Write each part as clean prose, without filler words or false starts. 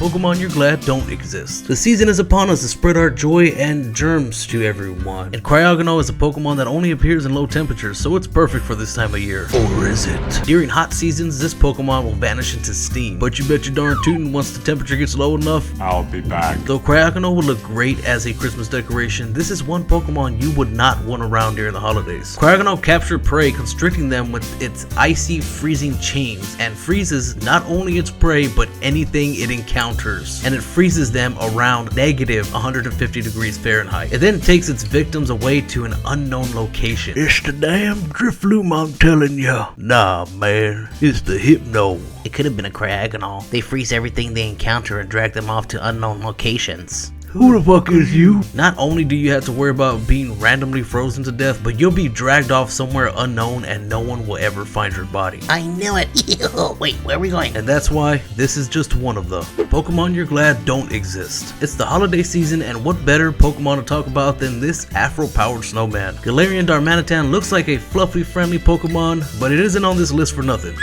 Pokemon you're glad don't exist. The season is upon us to spread our joy and germs to everyone. And Cryogono is a Pokemon that only appears in low temperatures, so it's perfect for this time of year. Or is it? During hot seasons, this Pokemon will vanish into steam. But you bet your darn tootin' once the temperature gets low enough, I'll be back. Though Cryogono will look great as a Christmas decoration, this is one Pokemon you would not want around during the holidays. Cryogono captures prey, constricting them with its icy freezing chains, and freezes not only its prey but anything it encounters. And it freezes them around negative 150 degrees Fahrenheit. It then takes its victims away to an unknown location. It's the damn Drifloon, I'm telling ya. Nah, man, it's the Hypno. It could have been a Cryogonal. They freeze everything they encounter and drag them off to unknown locations. Who the fuck is you? Not only do you have to worry about being randomly frozen to death, but you'll be dragged off somewhere unknown and no one will ever find your body. I knew it. Wait, where are we going? And that's why this is just one of the Pokemon you're glad don't exist. It's the holiday season, and what better Pokemon to talk about than this Afro-powered snowman? Galarian Darmanitan looks like a fluffy, friendly Pokemon, but it isn't on this list for nothing.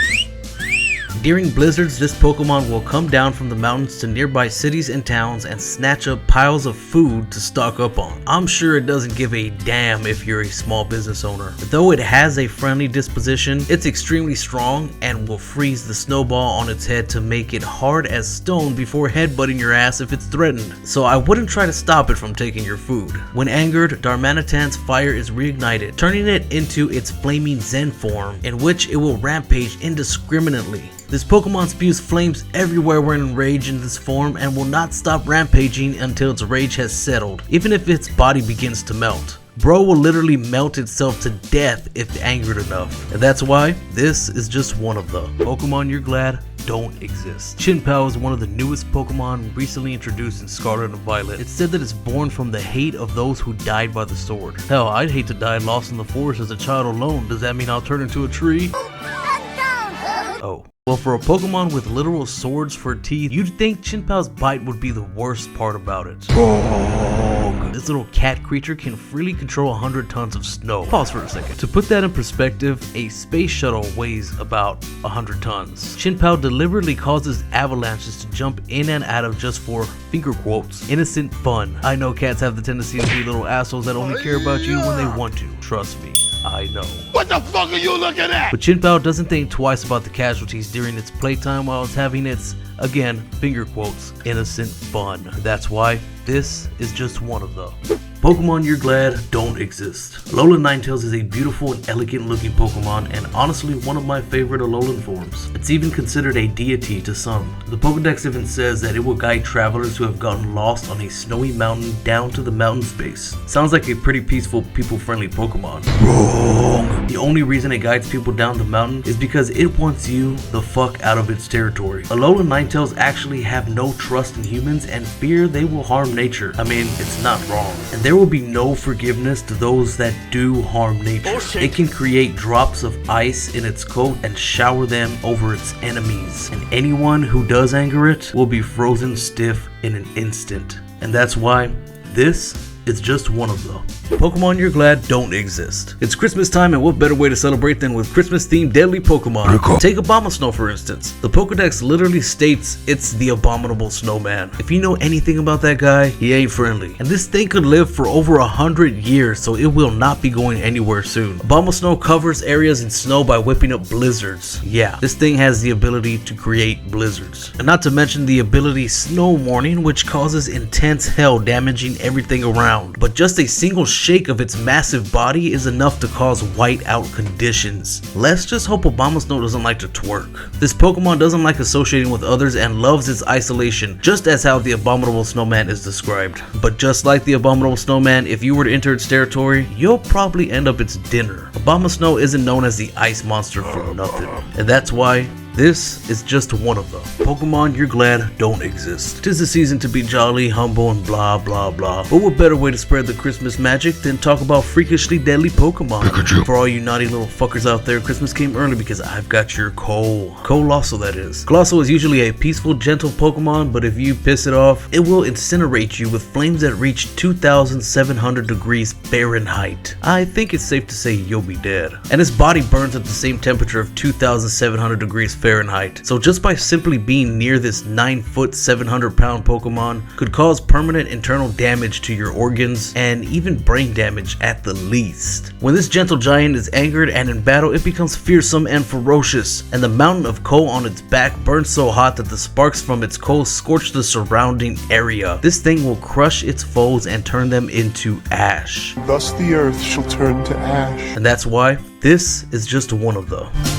During blizzards, this Pokemon will come down from the mountains to nearby cities and towns and snatch up piles of food to stock up on. I'm sure it doesn't give a damn if you're a small business owner. Though it has a friendly disposition, it's extremely strong and will freeze the snowball on its head to make it hard as stone before headbutting your ass if it's threatened. So I wouldn't try to stop it from taking your food. When angered, Darmanitan's fire is reignited, turning it into its flaming Zen form, in which it will rampage indiscriminately. This Pokemon spews flames everywhere when enraged in this form and will not stop rampaging until its rage has settled, even if its body begins to melt. Bro will literally melt itself to death if angered enough. And that's why this is just one of the Pokemon you're glad don't exist. Chinpao is one of the newest Pokemon recently introduced in Scarlet and Violet. It's said that it's born from the hate of those who died by the sword. Hell, I'd hate to die lost in the forest as a child alone. Does that mean I'll turn into a tree? Oh. Well, for a Pokemon with literal swords for teeth, you'd think Chinpao's bite would be the worst part about it. Wrong. This little cat creature can freely control 100 tons of snow. Pause for a second. To put that in perspective, a space shuttle weighs about 100 tons. Chinpao deliberately causes avalanches to jump in and out of just for, finger quotes, innocent fun. I know cats have the tendency to be little assholes that only care about you when they want to. Trust me. I know. What the fuck are you looking at? But Chinpao doesn't think twice about the casualties during its playtime while it's having its, again, finger quotes, innocent fun. That's why this is just one of the Pokemon you're glad don't exist. Alolan Ninetales is a beautiful and elegant looking Pokemon, and honestly one of my favorite Alolan forms. It's even considered a deity to some. The Pokedex even says that it will guide travelers who have gotten lost on a snowy mountain down to the mountain's base. Sounds like a pretty peaceful, people-friendly Pokemon. Wrong! The only reason it guides people down the mountain is because it wants you the fuck out of its territory. Alolan Ninetales actually have no trust in humans and fear they will harm nature. I mean, it's not wrong. And there will be no forgiveness to those that do harm nature. Bullshit. It can create drops of ice in its coat and shower them over its enemies. And anyone who does anger it will be frozen stiff in an instant. And that's why this is just one of the Pokemon you're glad don't exist. It's Christmas time, and what better way to celebrate than with Christmas-themed deadly Pokemon? Take Abomasnow for instance. The Pokedex literally states it's the abominable snowman. If you know anything about that guy, he ain't friendly. And this thing could live for over 100 years, so it will not be going anywhere soon. Abomasnow covers areas in snow by whipping up blizzards. Yeah, this thing has the ability to create blizzards. And not to mention the ability Snow Warning, which causes intense hail damaging everything around. But just a single shake of its massive body is enough to cause whiteout conditions. Let's just hope Abomasnow doesn't like to twerk. This Pokemon doesn't like associating with others and loves its isolation, just as how the Abominable Snowman is described. But just like the Abominable Snowman, if you were to enter its territory, you'll probably end up its dinner. Abomasnow isn't known as the ice monster for nothing, and that's why this is just one of the Pokemon you're glad don't exist. 'Tis the season to be jolly, humble, and blah blah blah. But what better way to spread the Christmas magic than talk about freakishly deadly Pokemon? Pikachu. For all you naughty little fuckers out there, Christmas came early because I've got your Colossal, that is. Colossal is usually a peaceful, gentle Pokemon, but if you piss it off, it will incinerate you with flames that reach 2,700 degrees Fahrenheit. I think it's safe to say you'll be dead. And its body burns at the same temperature of 2,700 degrees Fahrenheit Fahrenheit. So just by simply being near this 9-foot 700-pound Pokemon could cause permanent internal damage to your organs and even brain damage at the least. When this gentle giant is angered and in battle, it becomes fearsome and ferocious, and the mountain of coal on its back burns so hot that the sparks from its coal scorch the surrounding area. This thing will crush its foes and turn them into ash. Thus the earth shall turn to ash. And that's why this is just one of the